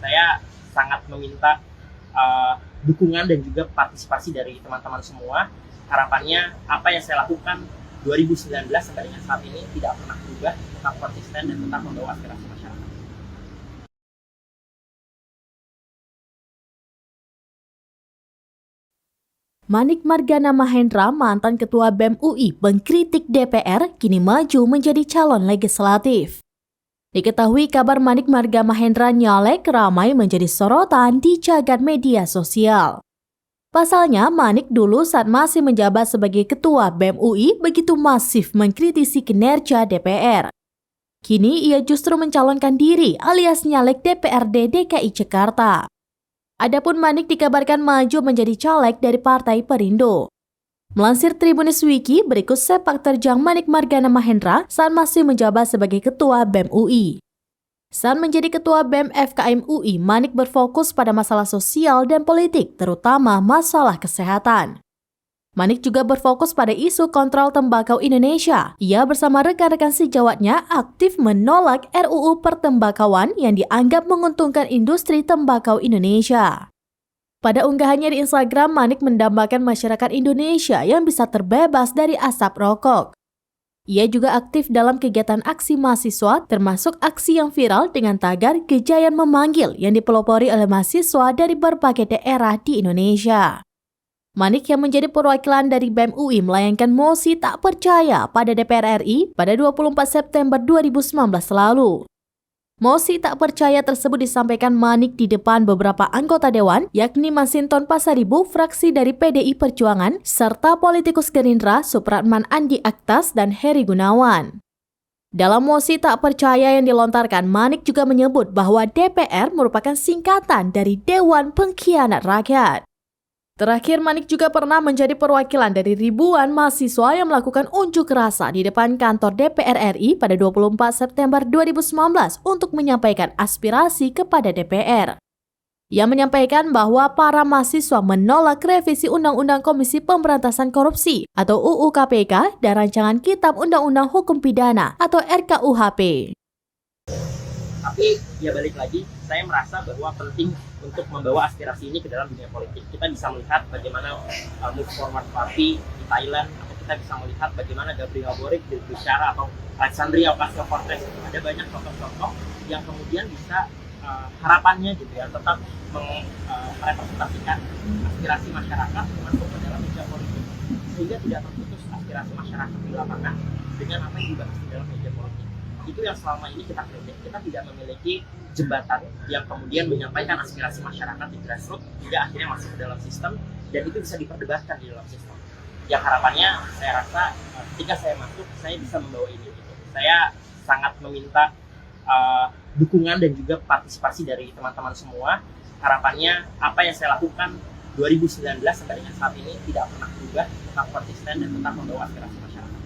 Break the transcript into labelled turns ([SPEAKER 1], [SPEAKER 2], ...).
[SPEAKER 1] Saya sangat meminta dukungan dan juga partisipasi dari teman-teman semua. Harapannya apa yang saya lakukan 2019 sampai dengan saat ini tidak pernah berubah, tetap konsisten dan tetap membawa aspirasi masyarakat.
[SPEAKER 2] Manik Margana Mahendra, mantan Ketua BEM UI, mengkritik DPR kini maju menjadi calon legislatif. Diketahui kabar Manik Margana Mahendra nyalek ramai menjadi sorotan di jagat media sosial. Pasalnya, Manik dulu saat masih menjabat sebagai Ketua BEM UI begitu masif mengkritisi kinerja DPR. Kini ia justru mencalonkan diri alias nyalek DPRD DKI Jakarta. Adapun Manik dikabarkan maju menjadi caleg dari Partai Perindo. Melansir Tribunnews Wiki, berikut sepak terjang Manik Margana Mahendra saat masih menjabat sebagai Ketua BEM UI. Saat menjadi Ketua BEM FKM UI, Manik berfokus pada masalah sosial dan politik, terutama masalah kesehatan. Manik juga berfokus pada isu kontrol tembakau Indonesia. Ia bersama rekan-rekan sejawatnya aktif menolak RUU Pertembakauan yang dianggap menguntungkan industri tembakau Indonesia. Pada unggahannya di Instagram, Manik mendambakan masyarakat Indonesia yang bisa terbebas dari asap rokok. Ia juga aktif dalam kegiatan aksi mahasiswa, termasuk aksi yang viral dengan tagar Gejayan Memanggil yang dipelopori oleh mahasiswa dari berbagai daerah di Indonesia. Manik yang menjadi perwakilan dari BEM UI melayangkan mosi tak percaya pada DPR RI pada 24 September 2019 lalu. Mosi tak percaya tersebut disampaikan Manik di depan beberapa anggota dewan, yakni Masinton Pasaribu, fraksi dari PDI Perjuangan, serta politikus Gerindra Supratman Andi Aktas dan Heri Gunawan. Dalam mosi tak percaya yang dilontarkan, Manik juga menyebut bahwa DPR merupakan singkatan dari Dewan Pengkhianat Rakyat. Terakhir, Manik juga pernah menjadi perwakilan dari ribuan mahasiswa yang melakukan unjuk rasa di depan kantor DPR RI pada 24 September 2019 untuk menyampaikan aspirasi kepada DPR. Ia menyampaikan bahwa para mahasiswa menolak revisi Undang-Undang Komisi Pemberantasan Korupsi atau UU KPK dan rancangan Kitab Undang-Undang Hukum Pidana atau RKUHP.
[SPEAKER 1] Tapi ya balik lagi, saya merasa bahwa penting untuk membawa aspirasi ini ke dalam dunia politik. Kita bisa melihat bagaimana Move Forward Party di Thailand, atau kita bisa melihat bagaimana Gabriel Boric berbicara, atau Alexandria Ocasio-Cortez. Ada banyak contoh-contoh yang kemudian bisa harapannya gitu ya, tetap merepresentasikan aspirasi masyarakat masuk ke dalam meja politik, sehingga tidak terputus aspirasi masyarakat di lapangan dengan apa yang dibahas di dalam meja politik. Itu yang selama ini kita kritik. Kita tidak memiliki jembatan yang kemudian menyampaikan aspirasi masyarakat di grassroots hingga akhirnya masuk ke dalam sistem, dan itu bisa diperdebatkan di dalam sistem. Yang harapannya saya rasa ketika saya masuk, saya bisa membawa ini. Saya sangat meminta dukungan dan juga partisipasi dari teman-teman semua. Harapannya apa yang saya lakukan 2019 sampai dengan saat ini tidak pernah berubah, tetap konsisten dan tetap membawa aspirasi masyarakat.